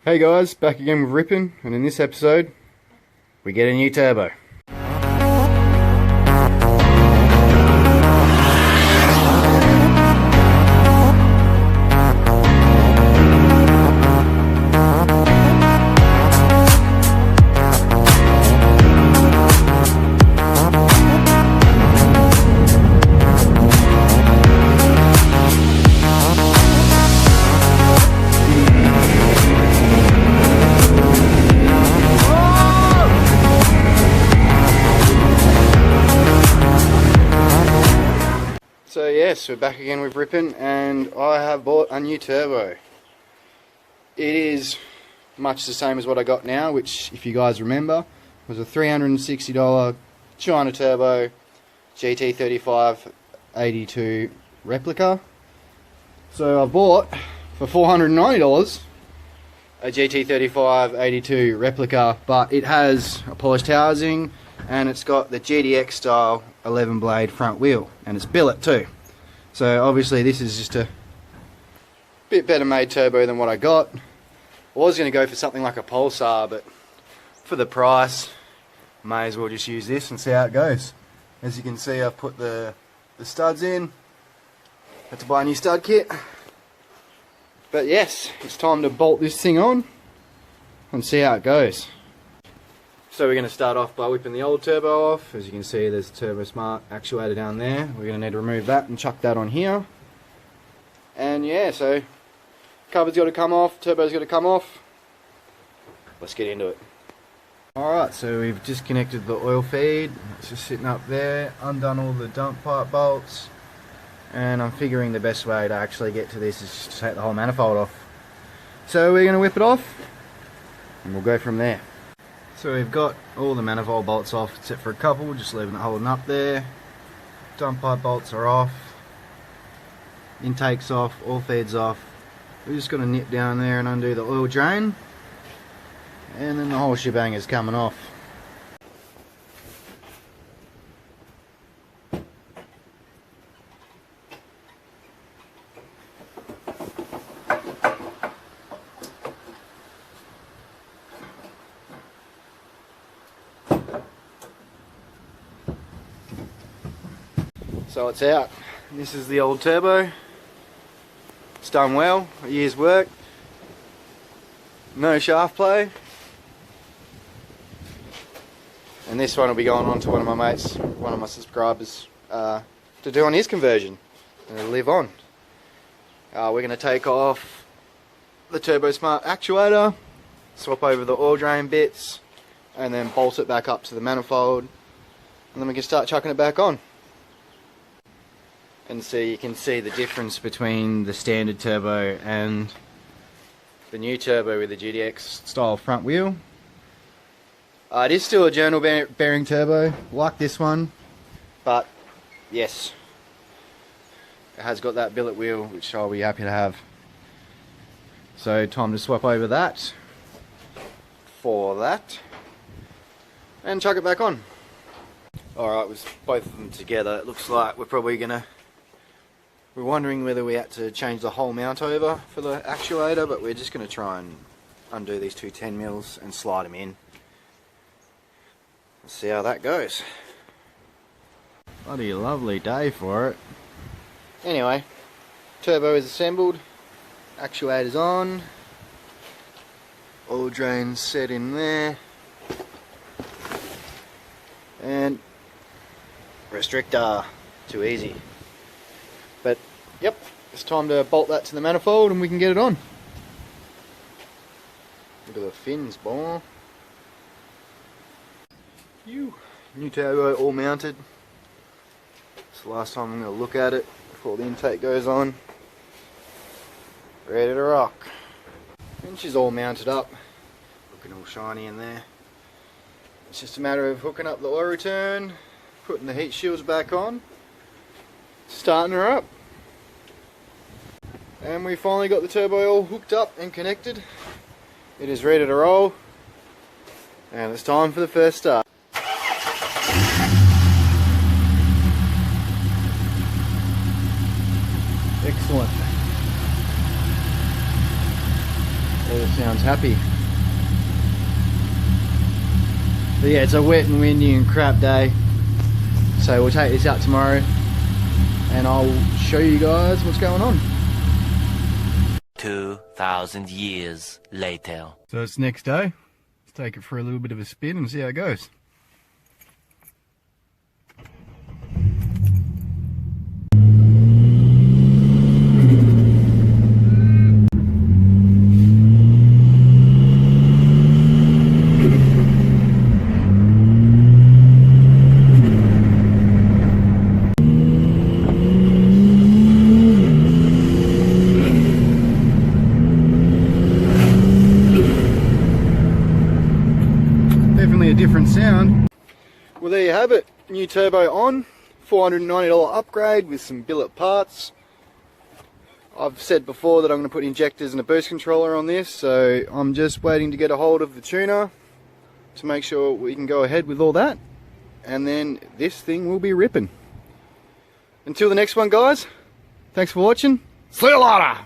Hey guys, back again with Ripin, and in this episode, we get a new turbo. So yes, we're back again with Ripin, and I have bought a new turbo. It is much the same as what I got now, which, if you guys remember, was a $360 China turbo GT35 82 replica. So I bought for $490 a GT35 82 replica, but it has a polished housing and it's got the GDX style 11 blade front wheel, and it's billet too. So obviously this is just a bit better made turbo than what I got. I was going to go for something like a Pulsar, but for the price, may as well just use this and see how it goes. As you can see, I've put the studs in. Had to buy a new stud kit. But yes, it's time to bolt this thing on and see how it goes. So we're going to start off by whipping the old turbo off. As you can see, there's a Turbo Smart actuator down there. We're going to need to remove that and chuck that on here. And yeah, so cover's got to come off, turbo's got to come off. Let's get into it. Alright, so we've disconnected the oil feed. It's just sitting up there, undone all the dump pipe bolts. And I'm figuring the best way to actually get to this is just to take the whole manifold off. So we're going to whip it off and we'll go from there. So we've got all the manifold bolts off except for a couple, just leaving it holding up there. Dump pipe bolts are off. Intake's off, all feeds off. We're just going to nip down there and undo the oil drain. And then the whole shebang is coming off. So it's out. This is the old turbo. It's done well, a year's work. No shaft play. And this one will be going on to one of my mates, one of my subscribers, to do on his conversion. And it'll live on. We're going to take off the Turbo Smart actuator, swap over the oil drain bits, and then bolt it back up to the manifold. And then we can start chucking it back on. And so you can see the difference between the standard turbo and the new turbo with the GDX style front wheel. It is still a journal bearing turbo, like this one, but yes, it has got that billet wheel, which I'll be happy to have. So time to swap over that for that and chuck it back on. Alright, with both of them together, it looks like we're wondering whether we had to change the whole mount over for the actuator, but we're just going to try and undo these two 10mm and slide them in. Let's see how that goes. Bloody lovely day for it. Anyway, turbo is assembled, actuator's on, oil drain's set in there, and restrictor, too easy. But yep, it's time to bolt that to the manifold and we can get it on. Look at the fins, boy. New turbo all mounted. It's the last time I'm going to look at it before the intake goes on. Ready to rock. And she's all mounted up, looking all shiny in there. It's just a matter of hooking up the oil return, putting the heat shields back on, starting her up. And we finally got the turbo all hooked up and connected. It is ready to roll. And it's time for the first start. Excellent. All sounds everyone's happy. But yeah, it's a wet and windy and crap day. So we'll take this out tomorrow and I'll show you guys what's going on. 2,000 years later. So it's next day. Let's take it for a little bit of a spin and see how it goes. A different sound. Well, there you have it. New turbo on, $490 upgrade with some billet parts. I've said before that I'm going to put injectors and a boost controller on this, so I'm just waiting to get a hold of the tuner to make sure we can go ahead with all that, and then this thing will be ripping. Until the next one, guys, thanks for watching. See you later.